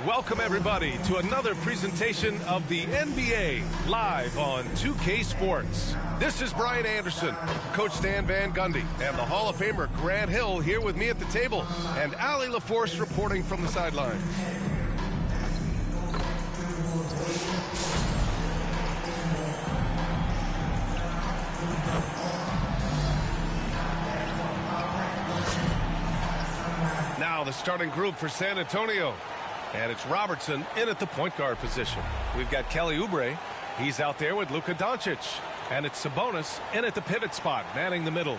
Welcome everybody to another presentation of the NBA live on 2K Sports. This is Brian Anderson, Coach Stan Van Gundy, and the Hall of Famer Grant Hill here with me at the table, and Ali LaForce reporting from the sidelines. Now the starting group for San Antonio. And it's Robertson in at the point guard position. We've got Kelly Oubre. He's out there with Luka Doncic. And it's Sabonis in at the pivot spot, manning the middle.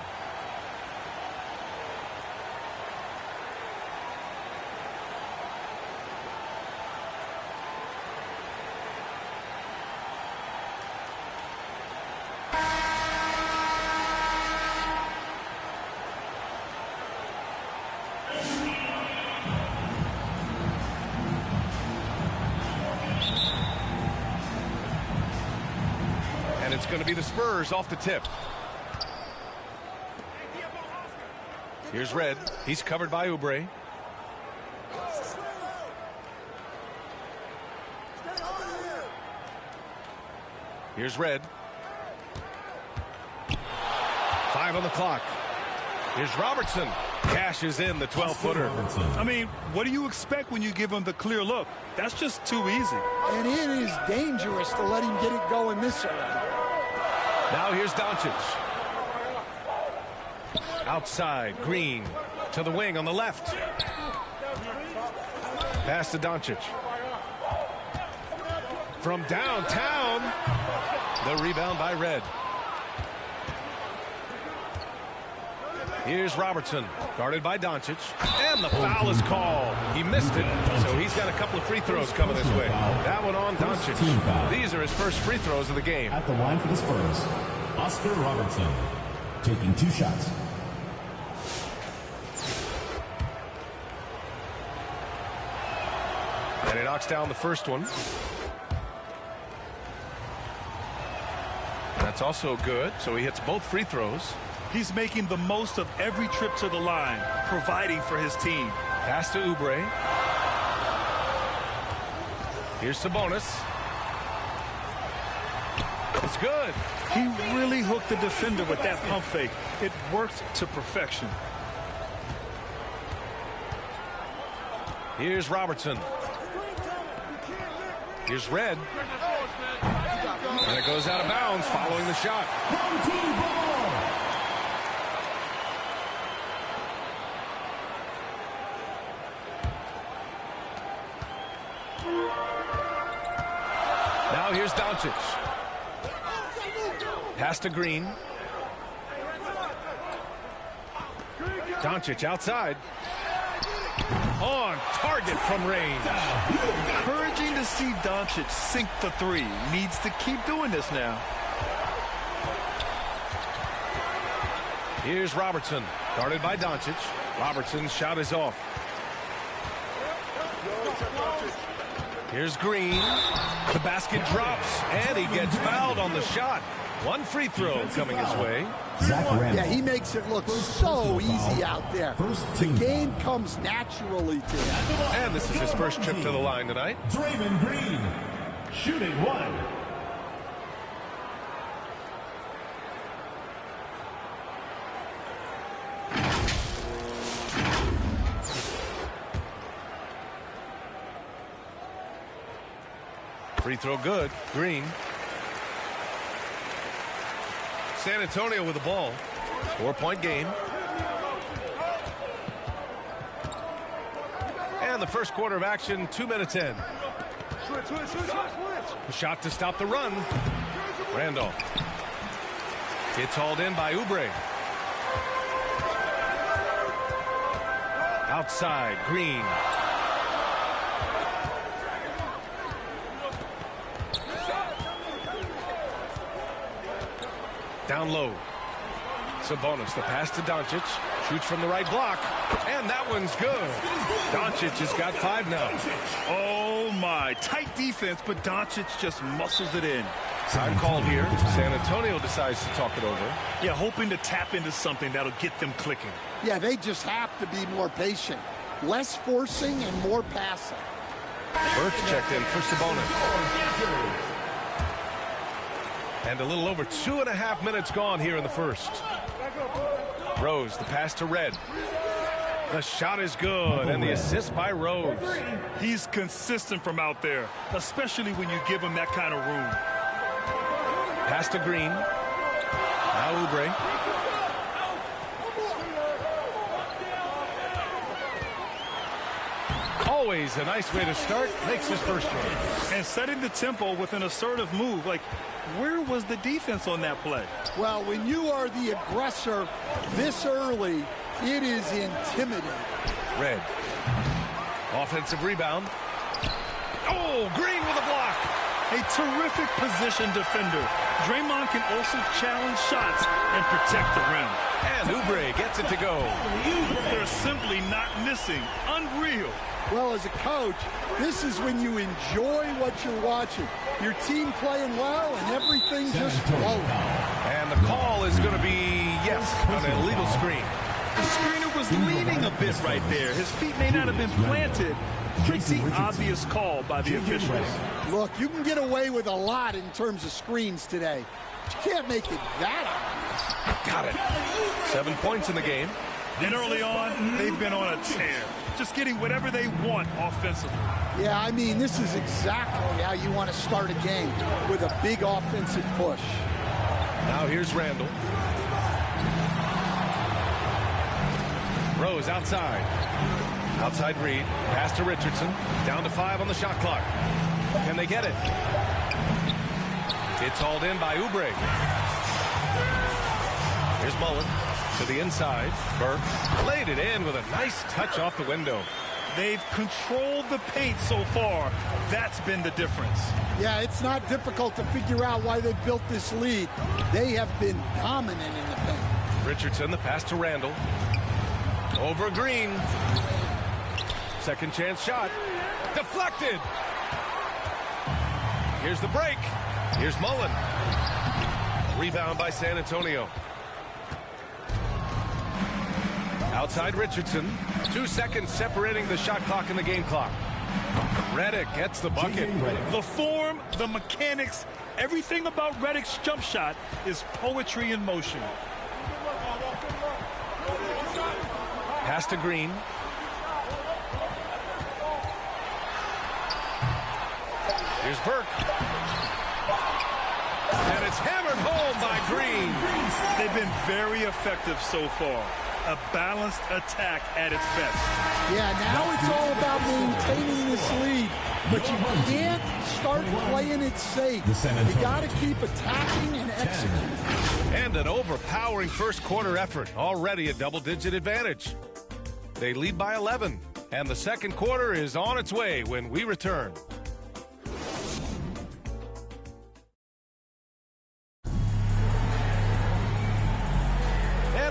It's going to be the Spurs off the tip. Here's Red. He's covered by Oubre. Here's Red. 5 on the clock. Here's Robertson. Cashes in the 12-footer. I mean, what do you expect when you give him the clear look? That's just too easy. And it is dangerous to let him get it going this early. Now here's Doncic. Outside, Green to the wing on the left. Pass to Doncic. From downtown, the rebound by Red. Here's Robertson, guarded by Doncic, and the foul is called. He missed it, so he's got a couple of free throws coming his way. That one on Doncic. These are his first free throws of the game. At the line for the Spurs, Oscar Robertson, taking 2 shots. And he knocks down the first one. That's also good, so he hits both free throws. He's making the most of every trip to the line, providing for his team. Pass to Oubre. Here's Sabonis. It's good. He really hooked the defender with that pump fake. It worked to perfection. Here's Robertson. Here's Red. And it goes out of bounds following the shot. Now here's Doncic. Pass to Green. Doncic outside. On target from range. Encouraging to see Doncic sink the 3. Needs to keep doing this now. Here's Robertson, guarded by Doncic. Robertson's shot is off. Here's Green. The basket drops, and he gets fouled on the shot. One free throw coming his way. Yeah, he makes it look so easy out there. The game comes naturally to him. And this is his first trip to the line tonight. Draymond Green, shooting 1. Free throw good. Green. San Antonio with the ball. 4-point game. And the first quarter of action, 2 minutes in. The shot to stop the run. Randolph. It's hauled in by Oubre. Outside, Green. Down low. Sabonis, the pass to Doncic. Shoots from the right block. And that one's good. Doncic has got 5 now. Oh, my. Tight defense, but Doncic just muscles it in. Time called here. San Antonio decides to talk it over. Yeah, hoping to tap into something that'll get them clicking. Yeah, they just have to be more patient. Less forcing and more passing. Burke checked in for Sabonis. And a little over 2.5 minutes gone here in the first. Rose, the pass to Red. The shot is good, and the assist by Rose. He's consistent from out there, especially when you give him that kind of room. Pass to Green. Now Oubre. Always a nice way to start. Makes his first run. And setting the tempo with an assertive move. Like, where was the defense on that play? Well, when you are the aggressor this early, it is intimidating. Red. Offensive rebound. Oh, Green with a block. A terrific position defender. Draymond can also challenge shots and protect the rim. And Oubre gets it to go. They're simply not missing. Unreal. Well, as a coach, this is when you enjoy what you're watching. Your team playing well and everything just flowing. And the call is going to be, yes, an illegal screen. The screener was leaning a bit right there. His feet may not have been planted. Pretty obvious call by the officials. Look, you can get away with a lot in terms of screens today. But you can't make it that obvious. Got it. 7 points in the game. And early on, they've been on a tear. Just getting whatever they want offensively. Yeah, I mean, this is exactly how you want to start a game, with a big offensive push. Now here's Randall. Rose outside. Outside Reed. Pass to Richardson. Down to 5 on the shot clock. Can they get it? It's hauled in by Oubre. Here's Mullin to the inside. Burke laid it in with a nice touch off the window. They've controlled the paint so far. That's been the difference. Yeah, it's not difficult to figure out why they built this lead. They have been dominant in the paint. Richardson, the pass to Randall. Over Green. Second chance shot. Deflected. Here's the break. Here's Mullin. Rebound by San Antonio. Outside Richardson. 2 seconds separating the shot clock and the game clock. Redick gets the bucket. The form, the mechanics, everything about Redick's jump shot is poetry in motion. Pass to Green. Here's Burke. And it's hammered home by Green. They've been very effective so far. A balanced attack at its best. Yeah, now it's all about maintaining this lead. But you can't start playing it safe. You got to keep attacking and executing. And an overpowering first quarter effort. Already a double-digit advantage. They lead by 11. And the second quarter is on its way when we return.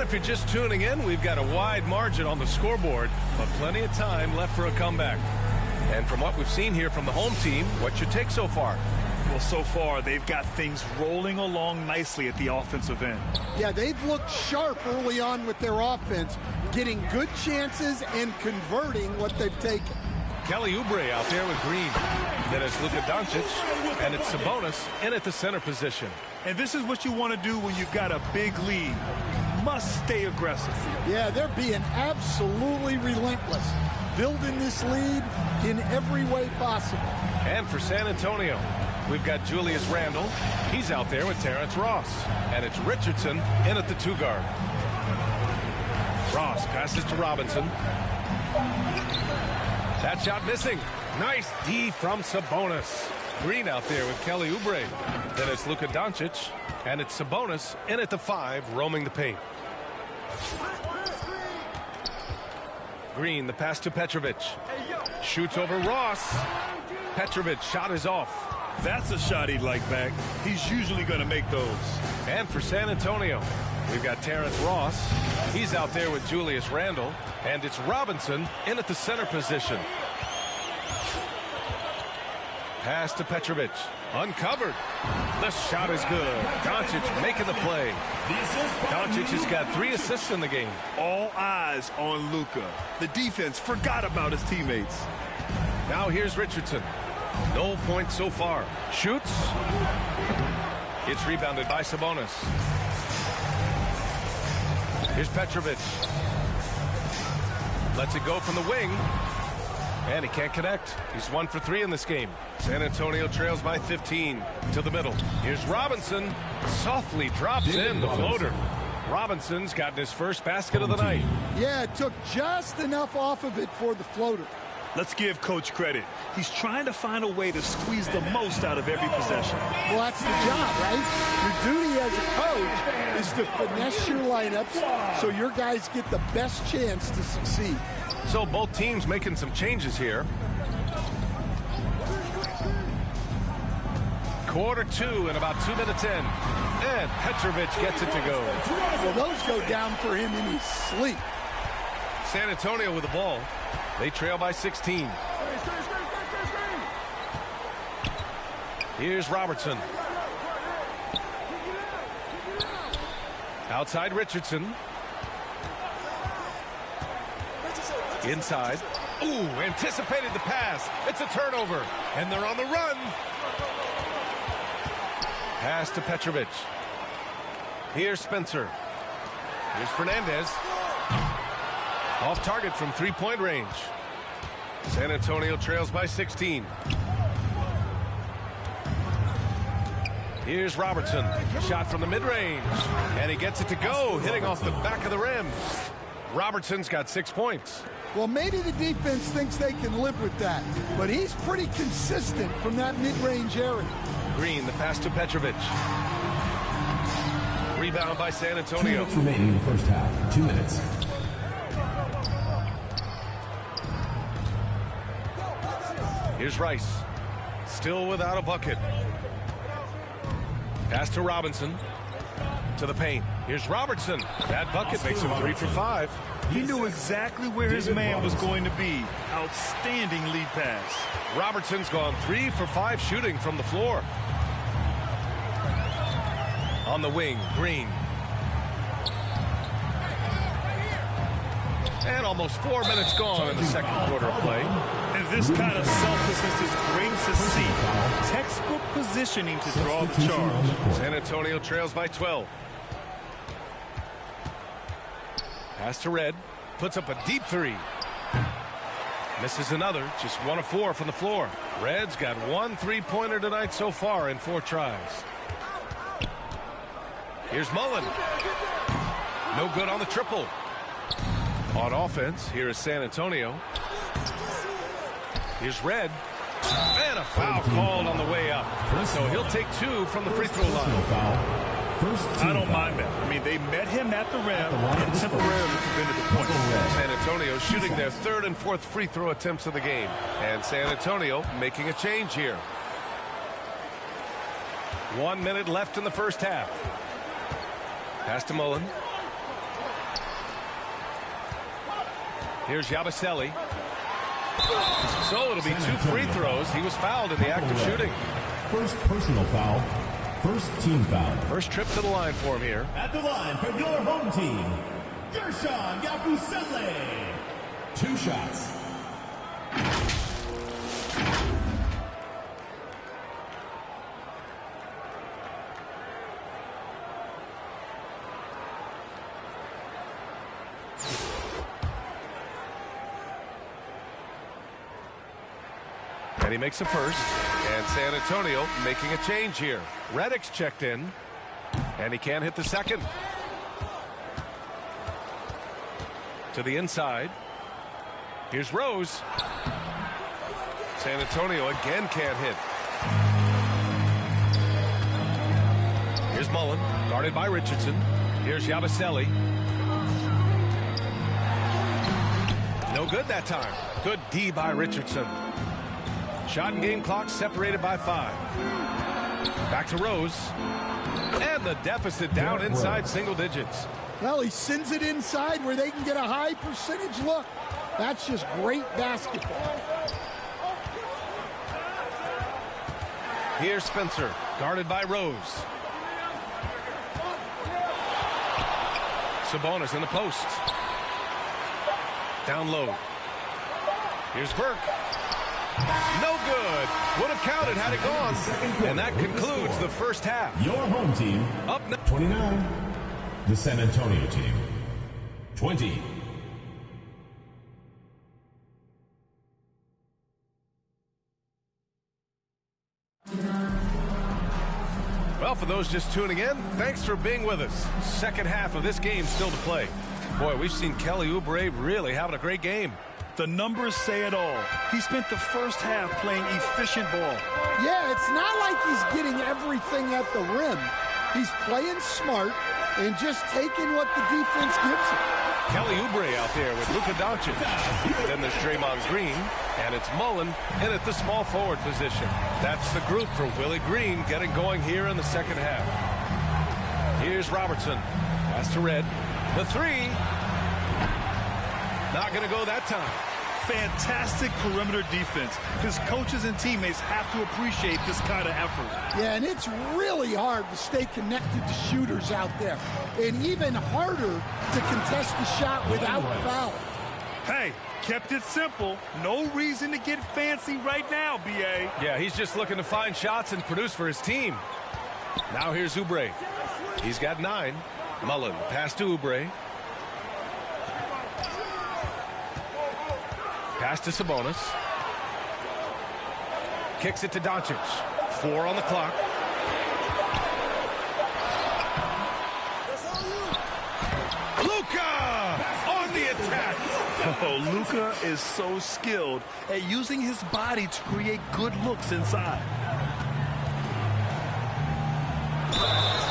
If you're just tuning in, we've got a wide margin on the scoreboard, but plenty of time left for a comeback. And from what we've seen here from the home team, what's your take so far? Well, so far, they've got things rolling along nicely at the offensive end. Yeah, they've looked sharp early on with their offense, getting good chances and converting what they've taken. Kelly Oubre out there with Green. Then it's Luka Doncic, and it's Sabonis in at the center position. And this is what you want to do when you've got a big lead. Must stay aggressive. Yeah, they're being absolutely relentless, building this lead in every way possible. And for San Antonio, we've got Julius Randle. He's out there with Terrence Ross. And it's Richardson in at the 2 guard. Ross passes to Robinson. That shot missing. Nice D from Sabonis. Green out there with Kelly Oubre. Then it's Luka Doncic. And it's Sabonis in at the 5, roaming the paint. Green, the pass to Petrovic. Shoots over Ross. Petrovic, shot is off. That's a shot he'd like back. He's usually going to make those. And for San Antonio, we've got Terrence Ross. He's out there with Julius Randle. And it's Robinson in at the center position. Pass to Petrovic. Uncovered. The shot is good. Doncic making the play. Doncic has got 3 assists in the game. All eyes on Luka. The defense forgot about his teammates. Now here's Richardson. No points so far. Shoots. It's rebounded by Sabonis. Here's Petrovic. Lets it go from the wing. And he can't connect. He's 1 for 3 in this game. San Antonio trails by 15 to the middle. Here's Robinson. Softly drops in the floater. Robinson's gotten his first basket of the night. Yeah, it took just enough off of it for the floater. Let's give Coach credit. He's trying to find a way to squeeze the most out of every possession. Well, that's the job, right? Your duty as a coach is to finesse your lineups so your guys get the best chance to succeed. So both teams making some changes here. Quarter 2 and about 2 minutes in. And Petrovic gets it to go. Well, those go down for him in his sleep. San Antonio with the ball. They trail by 16. Here's Robertson. Outside Richardson. Inside. Ooh, anticipated the pass. It's a turnover. And they're on the run. Pass to Petrovic. Here's Spencer. Here's Fernandez. Off target from three-point range. San Antonio trails by 16. Here's Robertson. Shot from the mid-range. And he gets it to go, hitting off the back of the rim. Robertson's got 6 points. Well, maybe the defense thinks they can live with that, but he's pretty consistent from that mid-range area. Green, the pass to Petrovic. Rebound by San Antonio. 2 minutes remaining in the first half. 2 minutes. Here's Rice. Still without a bucket. Pass to Robinson. To the paint. Here's Robertson. That bucket makes him 3 for 5. He knew exactly where his man was going to be. Outstanding lead pass. Robertson's gone 3 for 5 shooting from the floor. On the wing, Green. And almost 4 minutes gone in the second quarter of play. And this kind of selflessness is great to see. Textbook positioning to draw the charge. San Antonio trails by 12. Pass to Red. Puts up a deep 3. Misses another. Just 1 of 4 from the floor. Red's got 1 3-pointer tonight so far in 4 tries. Here's Mullin. No good on the triple. On offense, here is San Antonio. Here's Red. And a foul called on the way up. So he'll take 2 from the free throw line. I don't mind that. I mean, they met him at the rim and temporarily prevented the point. San Antonio shooting their 3rd and 4th free throw attempts of the game. And San Antonio making a change here. 1 minute left in the first half. Pass to Mullin. Here's Yabusele. So it'll be 2 free throws. He was fouled in the act of shooting. First personal foul. First team foul. First trip to the line for him here. At the line for your home team, Gershon Yabusele. 2 shots. And he makes a first. And San Antonio making a change here. Redick's checked in. And he can't hit the second. To the inside. Here's Rose. San Antonio again can't hit. Here's Mullin, guarded by Richardson. Here's Yabusele. No good that time. Good D by Richardson. Shot and game clock separated by 5. Back to Rose. And the deficit down inside single digits. Well, he sends it inside where they can get a high percentage look. That's just great basketball. Here's Spencer, guarded by Rose. Sabonis in the post. Down low. Here's Burke. No good. Would have counted had it gone. And that concludes the first half. Your home team, Up next. 29. The San Antonio team, 20. Well, for those just tuning in, thanks for being with us. Second half of this game still to play. Boy, we've seen Kelly Oubre really having a great game. The numbers say it all. He spent the first half playing efficient ball. Yeah, it's not like he's getting everything at the rim. He's playing smart and just taking what the defense gives him. Kelly Oubre out there with Luka Doncic. Then there's Draymond Green, and it's Mullin in at the small forward position. That's the group for Willie Green getting going here in the second half. Here's Robertson. Pass to Red. The three. Not going to go that time. Fantastic perimeter defense. His coaches and teammates have to appreciate this kind of effort. Yeah, and it's really hard to stay connected to shooters out there. And even harder to contest the shot without foul. Hey, kept it simple. No reason to get fancy right now, B.A. Yeah, he's just looking to find shots and produce for his team. Now here's Oubre. He's got 9. Mullin, pass to Oubre. Pass to Sabonis. Kicks it to Doncic. 4 on the clock. Luka on the attack. Oh, Luka is so skilled at using his body to create good looks inside.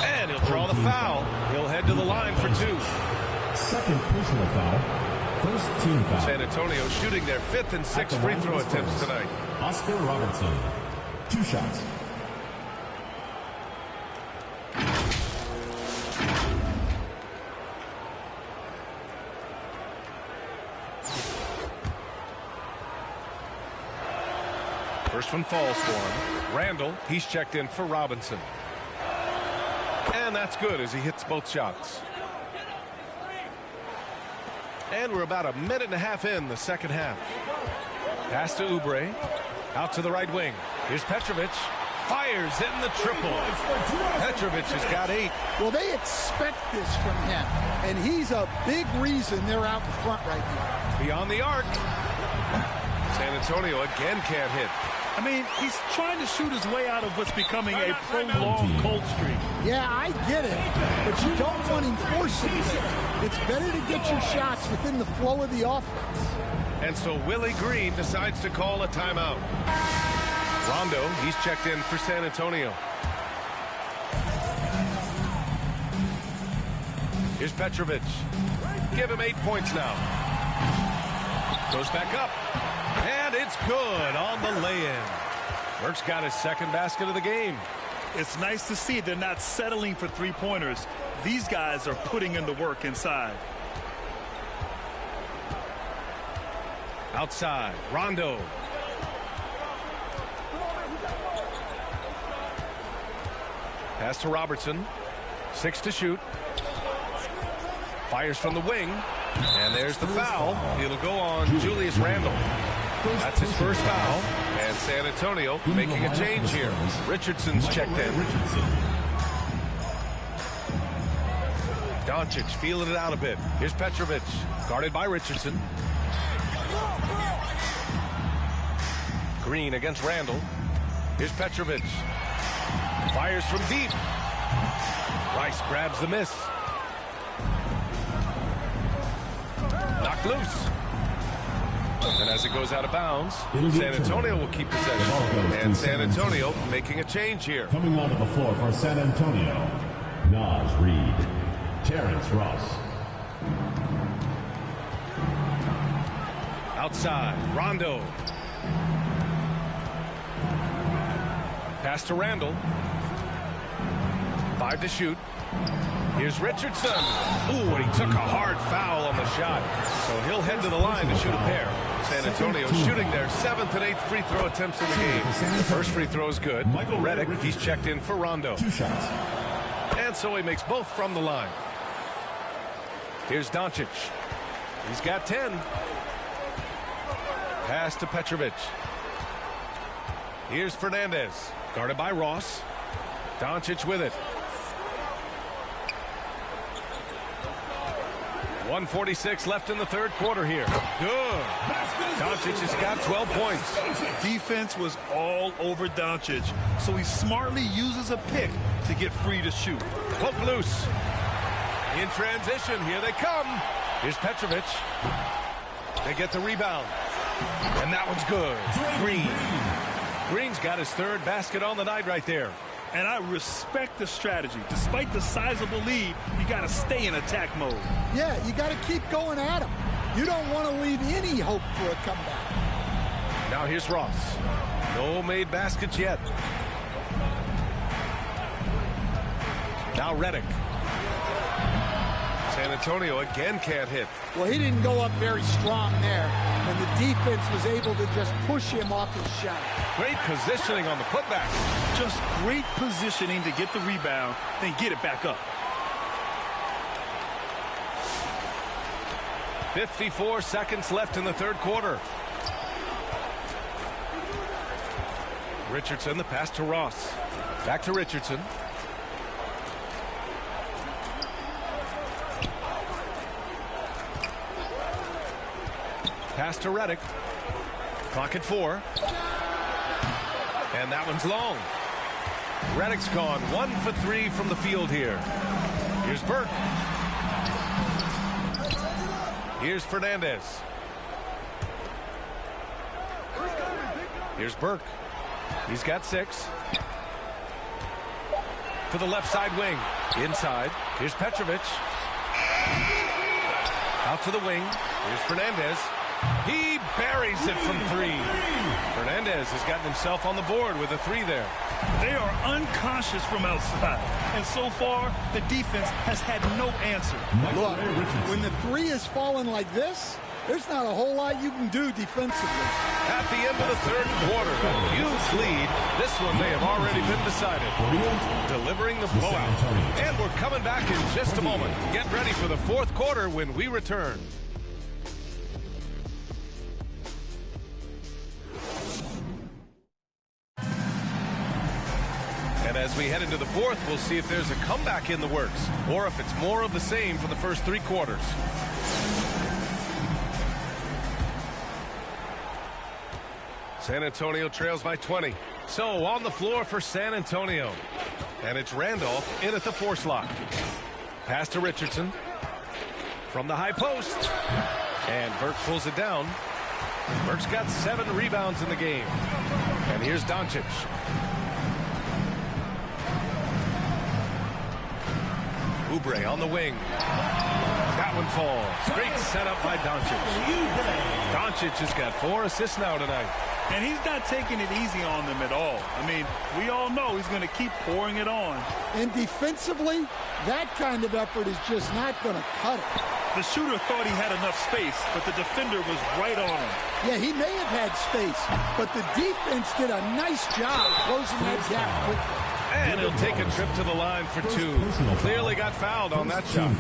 And he'll draw the foul. He'll head to the line for 2. Second personal foul. First team foul. San Antonio shooting their 5th and 6th free throw attempts tonight. Oscar Robertson. 2 shots. First one falls for him. Randall, he's checked in for Robinson. And that's good as he hits both shots. And we're about a minute and a half in the second half. Pass to Oubre. Out to the right wing. Here's Petrovic. Fires in the triple. Petrovic has got 8. Well, they expect this from him. And he's a big reason they're out in front right now. Beyond the arc. San Antonio again can't hit. I mean, he's trying to shoot his way out of what's becoming a prolonged cold streak. Yeah, I get it, but you don't want him forcing it. It's better to get your shots within the flow of the offense. And so Willie Green decides to call a timeout. Rondo, he's checked in for San Antonio. Here's Petrovic. Give him 8 points now. Goes back up. And it's good on the lay-in. Burke's got his second basket of the game. It's nice to see they're not settling for three-pointers. These guys are putting in the work inside. Outside, Rondo. Pass to Robertson. 6 to shoot. Fires from the wing. And there's the foul. It'll go on Julius Randle. That's his first foul. And San Antonio making a change here. Richardson's checked in. Doncic feeling it out a bit. Here's Petrovic. Guarded by Richardson. Green against Randle. Here's Petrovic. Fires from deep. Rice grabs the miss. Knocked loose. And as it goes out of bounds, San Antonio will keep possession. And San Antonio making a change here. Coming onto the floor for San Antonio, Naz Reid, Terrence Ross. Outside, Rondo. Pass to Randle. 5 to shoot. Here's Richardson. Ooh, and he took a hard foul on the shot. So he'll head to the line to shoot a pair. San Antonio shooting their 7th and 8th free throw attempts in the game. The first free throw is good. Redick, he's checked in for Rondo. 2 shots. And so he makes both from the line. Here's Doncic. He's got 10. Pass to Petrovic. Here's Fernandez, guarded by Ross. Doncic with it. 1:46 left in the third quarter here. Good. Doncic has got 12 points. Defense was all over Doncic, so he smartly uses a pick to get free to shoot. Poke loose. In transition, here they come. Here's Petrovic. They get the rebound. And that one's good. Green's got his third basket on the night right there. And I respect the strategy. Despite the sizable lead, you got to stay in attack mode. Yeah, you got to keep going at him. You don't want to leave any hope for a comeback. Now here's Ross. No made baskets yet. Now Redick. San Antonio again can't hit. Well, he didn't go up very strong there, and the defense was able to just push him off his shot. Great positioning on the putback. Just great positioning to get the rebound, then get it back up. 54 seconds left in the third quarter. Richardson, the pass to Ross. Back to Richardson. Pass to Redick. Clock at 4. And that one's long. Redick's gone 1 for 3 from the field here. Here's Burke. Here's Fernandez. Here's Burke. He's got 6. To the left side wing. Inside. Here's Petrovic. Out to the wing. Here's Fernandez. He buries it from 3. Fernandez has gotten himself on the board with a 3 there. They are unconscious from outside. And so far, the defense has had no answer. Look, when the 3 is falling like this, there's not a whole lot you can do defensively. At the end of the third quarter, a huge lead. This one may have already been decided. Delivering the blowout. And we're coming back in just a moment. Get ready for the fourth quarter when we return. And as we head into the fourth, we'll see if there's a comeback in the works or if it's more of the same for the first 3 quarters. San Antonio trails by 20. So on the floor for San Antonio. And it's Randolph in at the 4 slot. Pass to Richardson. From the high post. And Burke pulls it down. Burke's got 7 rebounds in the game. And here's Doncic. Oubre on the wing. That one falls. Great setup by Doncic. Doncic has got 4 assists now tonight. And he's not taking it easy on them at all. I mean, we all know he's going to keep pouring it on. And defensively, that kind of effort is just not going to cut it. The shooter thought he had enough space, but the defender was right on him. Yeah, he may have had space, but the defense did a nice job closing that gap quickly. And he'll take a trip to the line for 2. Clearly got fouled on that shot.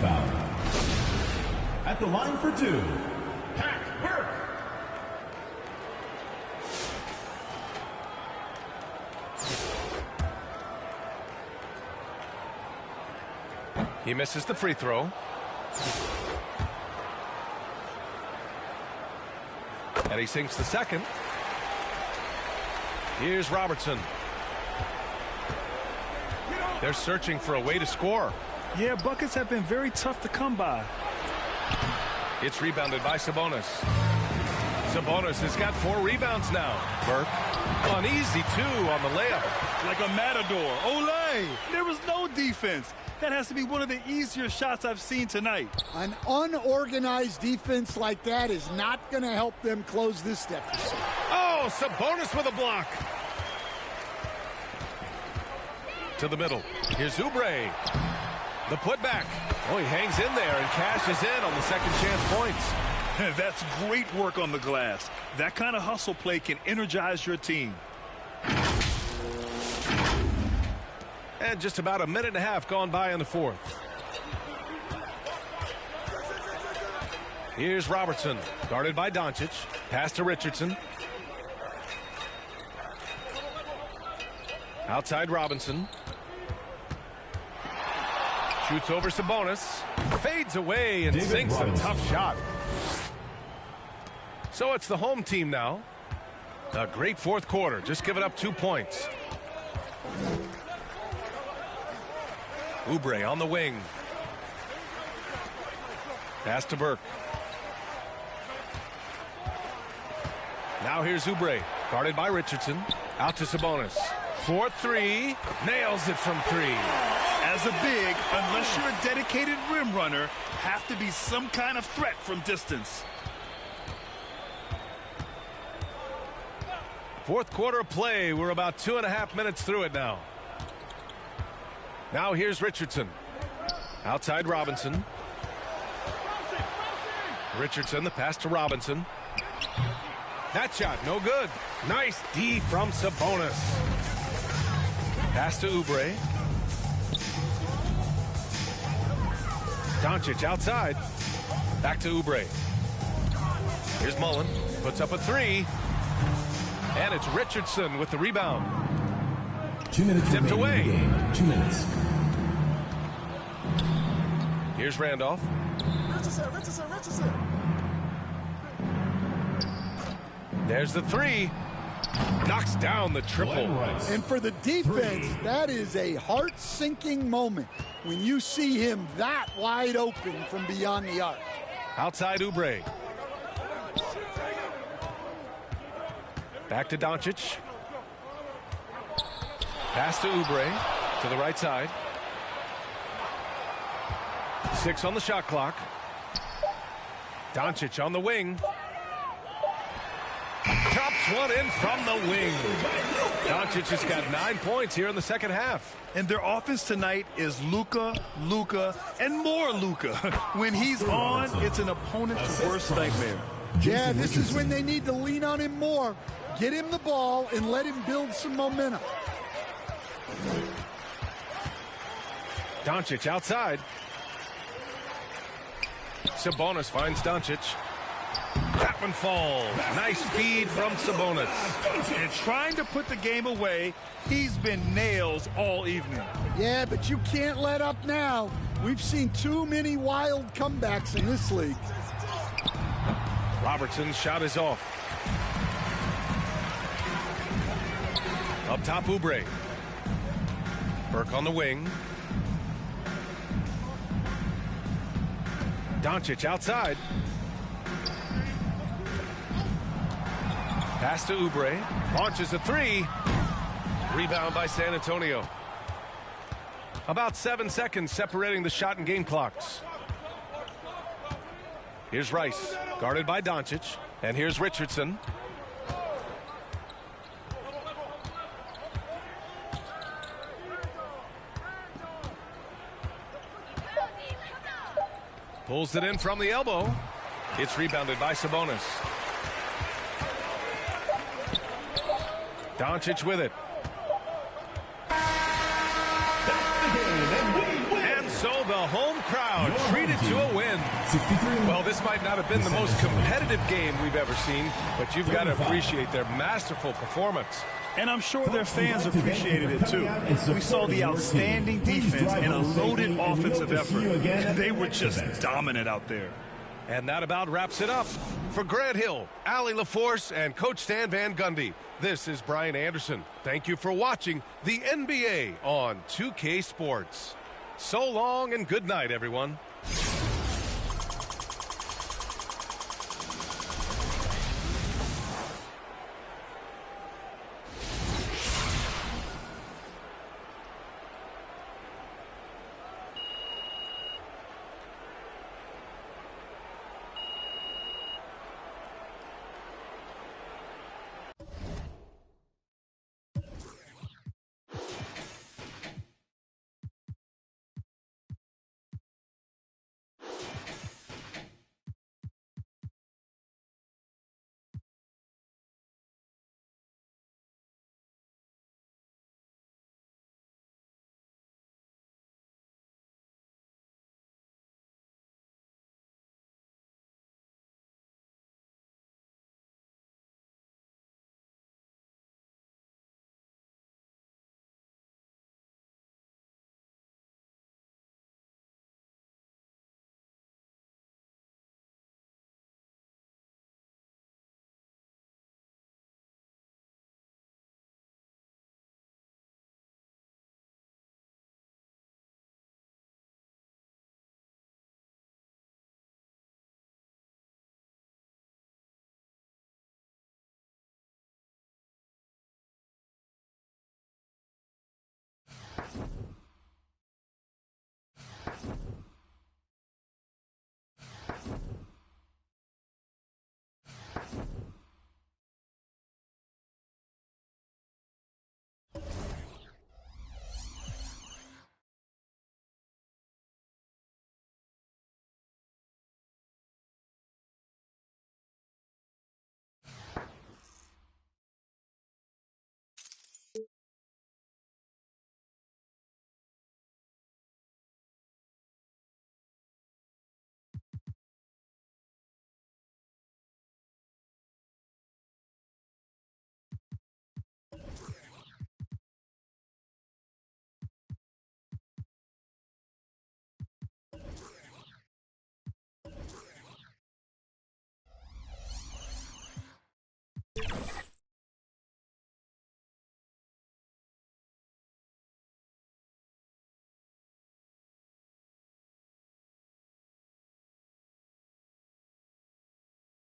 At the line for 2, Pat Burke. He misses the free throw. And he sinks the second. Here's Robertson. They're searching for a way to score. Yeah, buckets have been very tough to come by. It's rebounded by Sabonis. Sabonis has got 4 rebounds now. Burke, an easy 2 on the layup. Like a matador. Ole! There was no defense. That has to be one of the easier shots I've seen tonight. An unorganized defense like that is not going to help them close this deficit. Oh, Sabonis with a block. To the middle. Here's Oubre. The putback. Oh, he hangs in there and cashes in on the second chance points. That's great work on the glass. That kind of hustle play can energize your team. And just about a minute and a half gone by in the fourth. Here's Robertson, guarded by Doncic. Pass to Richardson. Outside Robinson. Shoots over Sabonis. Fades away and sinks a tough shot. So it's the home team now. A great fourth quarter. Just giving up 2 points. Oubre on the wing. Pass to Burke. Now here's Oubre. Guarded by Richardson. Out to Sabonis. 4-3. Nails it from 3. As a big, unless you're a dedicated rim runner, have to be some kind of threat from distance. Fourth quarter play. We're about 2.5 minutes through it now. Now here's Richardson. Outside Robinson. Richardson, the pass to Robinson. That shot, no good. Nice D from Sabonis. Pass to Oubre. Doncic outside. Back to Oubre. Here's Mullin. Puts up a 3. And it's Richardson with the rebound. 2 minutes tipped away. Game. 2 minutes. Here's Randolph. Richardson. There's the 3. Knocks down the triple. And for the defense, that is a heart-sinking moment when you see him that wide open from beyond the arc. Outside Oubre. Back to Doncic. Pass to Oubre to the right side. 6 on the shot clock. Doncic on the wing. Chops one in from the wing. Doncic has got 9 points here in the second half. And their offense tonight is Luka, and more Luka. When he's on, it's an opponent's worst nightmare. Yeah, this is when they need to lean on him more. Get him the ball and let him build some momentum. Doncic outside. Sabonis finds Doncic. That one falls. Nice feed from Sabonis. And trying to put the game away, he's been nails all evening. Yeah, but you can't let up now. We've seen too many wild comebacks in this league. Robertson's shot is off. Up top, Oubre. Burke on the wing. Doncic outside. Pass to Oubre. Launches a 3. Rebound by San Antonio. About 7 seconds separating the shot and game clocks. Here's Rice, guarded by Doncic. And here's Richardson. Pulls it in from the elbow. It's rebounded by Sabonis. Doncic with it. And so the home crowd treated to a win. Well, this might not have been the most competitive game we've ever seen, but you've got to appreciate their masterful performance. And I'm sure their fans appreciated it too. We saw the outstanding defense and a loaded offensive effort. They were just dominant out there. And that about wraps it up. For Grant Hill, Allie LaForce, and Coach Stan Van Gundy, this is Brian Anderson. Thank you for watching the NBA on 2K Sports. So long and good night, everyone.